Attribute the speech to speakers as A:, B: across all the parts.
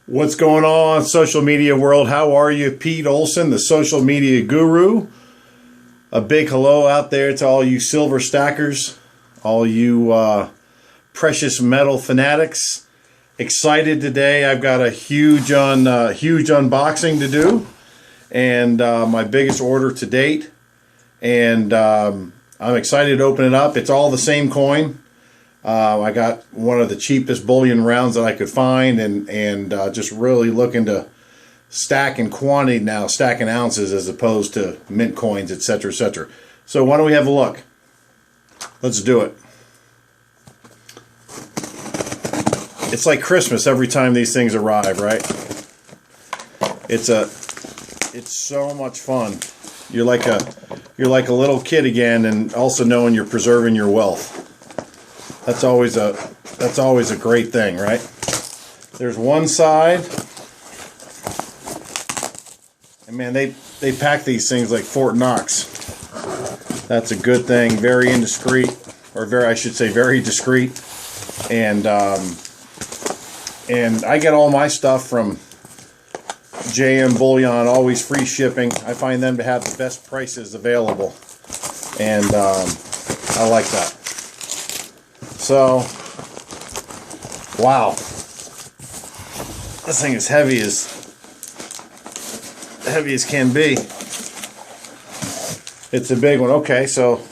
A: What's going on, social media world? How are you? Pete Olson, the social media guru. A big hello out there to all you silver stackers, all you precious metal fanatics. Excited today. I've got a huge unboxing to do, and my biggest order to date. And I'm excited to open it up. It's all the same coin. I got one of the cheapest bullion rounds that I could find, and just really looking to stack in quantity now, stacking ounces as opposed to mint coins, etc., etc. So why don't we have a look? Let's do it. It's like Christmas every time these things arrive, right? It's so much fun. You're like a little kid again, and also knowing you're preserving your wealth. That's always a great thing, right? There's one side, and man, they pack these things like Fort Knox. That's a good thing. Very indiscreet, or I should say very discreet. And I get all my stuff from JM Bullion, always free shipping. I find them to have the best prices available, and I like that. So, wow, this thing is heavy as can be. It's a big one. Okay, so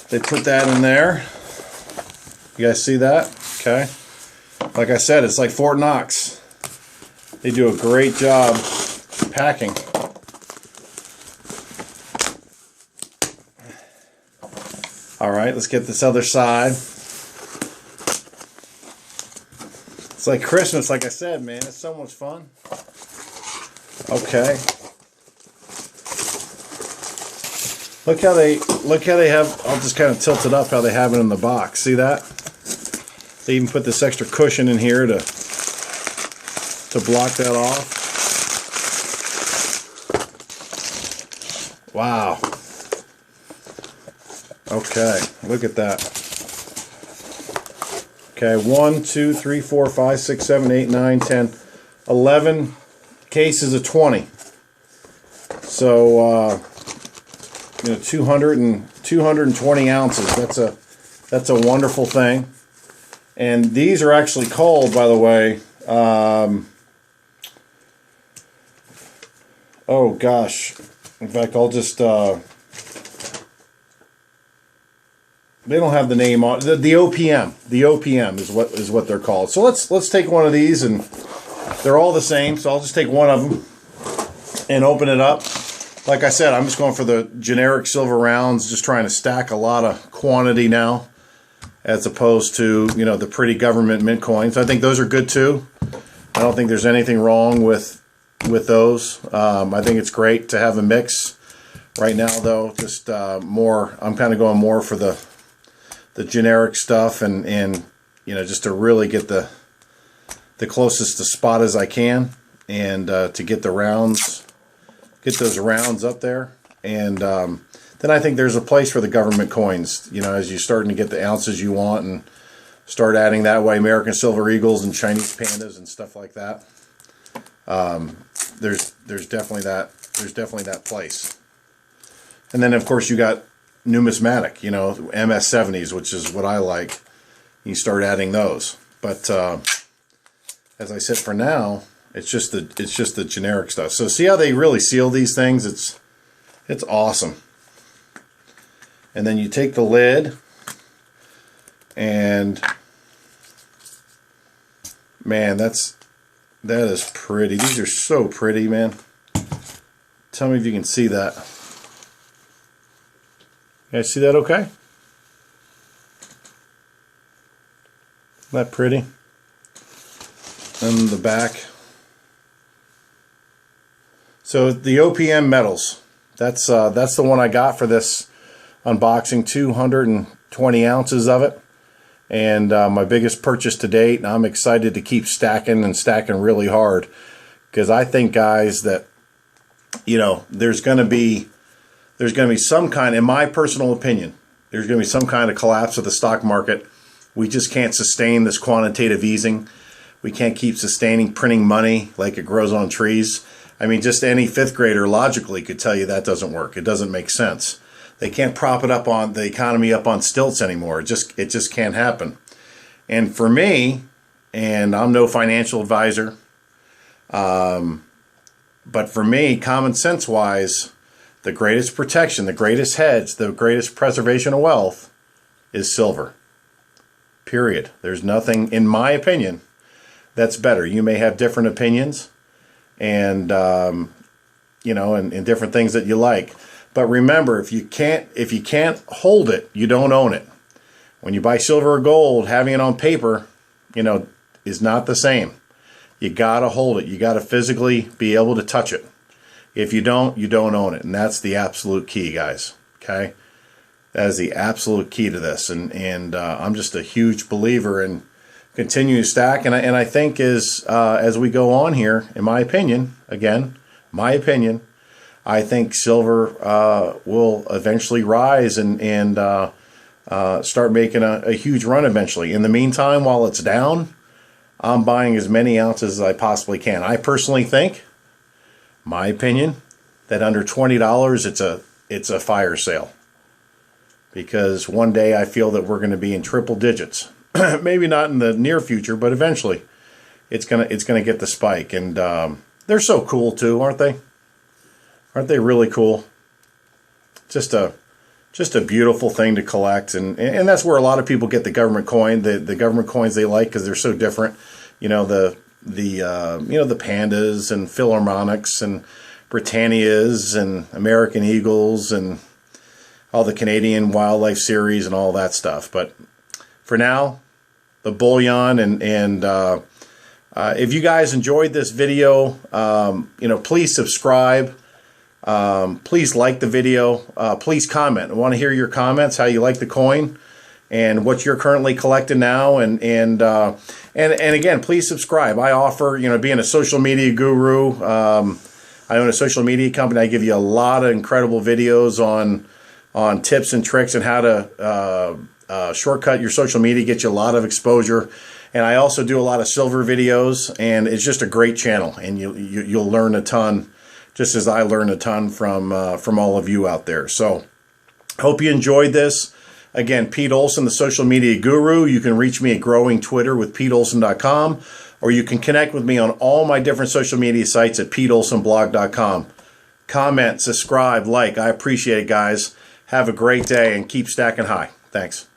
A: they put that in there. You guys see that? Okay. Like I said, it's like Fort Knox. They do a great job packing. All right, let's get this other side. It's like Christmas, like I said, man. It's so much fun. Okay. Look how they have, I'll just kind of tilt it up how they have it in the box. See that? They even put this extra cushion in here to block that off. Wow. Okay, look at that. Okay, 1, 2, 3, 4, 5, 6, 7, 8, 9, 10, 11 cases of 20. So, 220 ounces. That's a wonderful thing. And these are actually called, by the way, oh gosh. In fact, I'll just, they don't have the name on the OPM. The OPM is what they're called. So let's take one of these, and they're all the same. So I'll just take one of them and open it up. Like I said, I'm just going for the generic silver rounds, just trying to stack a lot of quantity now, as opposed to the pretty government mint coins. I think those are good too. I don't think there's anything wrong with those. I think it's great to have a mix. Right now, though, just more. I'm kind of going more for the generic stuff, and just to really get the closest to spot as I can, and to get the rounds, get those rounds up there. And then I think there's a place for the government coins, as you're starting to get the ounces you want, and start adding that way American Silver Eagles and Chinese pandas and stuff like that. There's definitely that place. And then of course you got numismatic, MS70s, which is what I like. You start adding those, but as I said, for now, it's just the generic stuff. So see how they really seal these things? It's awesome. And then you take the lid, and man, that is pretty. These are so pretty, man. Tell me if you can see that. You guys see that okay? Isn't that pretty? And the back. So the OPM metals. That's the one I got for this unboxing. 220 ounces of it. And my biggest purchase to date. And I'm excited to keep stacking and stacking really hard. Because I think, guys, that there's going to be some kind, in my personal opinion, there's going to be some kind of collapse of the stock market. We just can't sustain this quantitative easing. We can't keep sustaining printing money like it grows on trees. I mean, just any fifth grader logically could tell you that doesn't work. It doesn't make sense. They can't prop it up on the economy up on stilts anymore. It just can't happen. And for me, and I'm no financial advisor, but for me, common sense wise, the greatest protection, the greatest hedge, the greatest preservation of wealth is silver. Period. There's nothing, in my opinion, that's better. You may have different opinions and, you know, and different things that you like. But remember, if you can't hold it, you don't own it. When you buy silver or gold, having it on paper, you know, is not the same. You got to hold it. You got to physically be able to touch it. If you don't, you don't own it. And that's the absolute key, guys. Okay? That is the absolute key to this. And I'm just a huge believer in continuing to stack. And I think as we go on here, in my opinion, again, my opinion, I think silver will eventually rise and start making a huge run eventually. In the meantime, while it's down, I'm buying as many ounces as I possibly can. I personally think, my opinion, that under $20 it's a fire sale. Because one day I feel that we're going to be in triple digits. Maybe not in the near future, but eventually it's gonna get the spike. And they're so cool too, aren't they? Aren't they really cool? Just a beautiful thing to collect, and that's where a lot of people get the government coin. The government coins they like because they're so different. You know, the pandas and Philharmonics and Britannias and American Eagles and all the Canadian Wildlife Series and all that stuff. But for now, the bullion and if you guys enjoyed this video, you know, please subscribe. Please like the video. Please comment. I want to hear your comments, how you like the coin and what you're currently collecting now. And again, please subscribe. I offer, you know, being a social media guru, I own a social media company. I give you a lot of incredible videos on tips and tricks and how to shortcut your social media, get you a lot of exposure. And I also do a lot of silver videos, and it's just a great channel, and you'll learn a ton, just as I learned a ton from all of you out there. So, hope you enjoyed this. Again, Pete Olson, the social media guru. You can reach me at Growing Twitter with PeteOlson.com, or you can connect with me on all my different social media sites at PeteOlsonBlog.com. Comment, subscribe, like. I appreciate it, guys. Have a great day and keep stacking high. Thanks.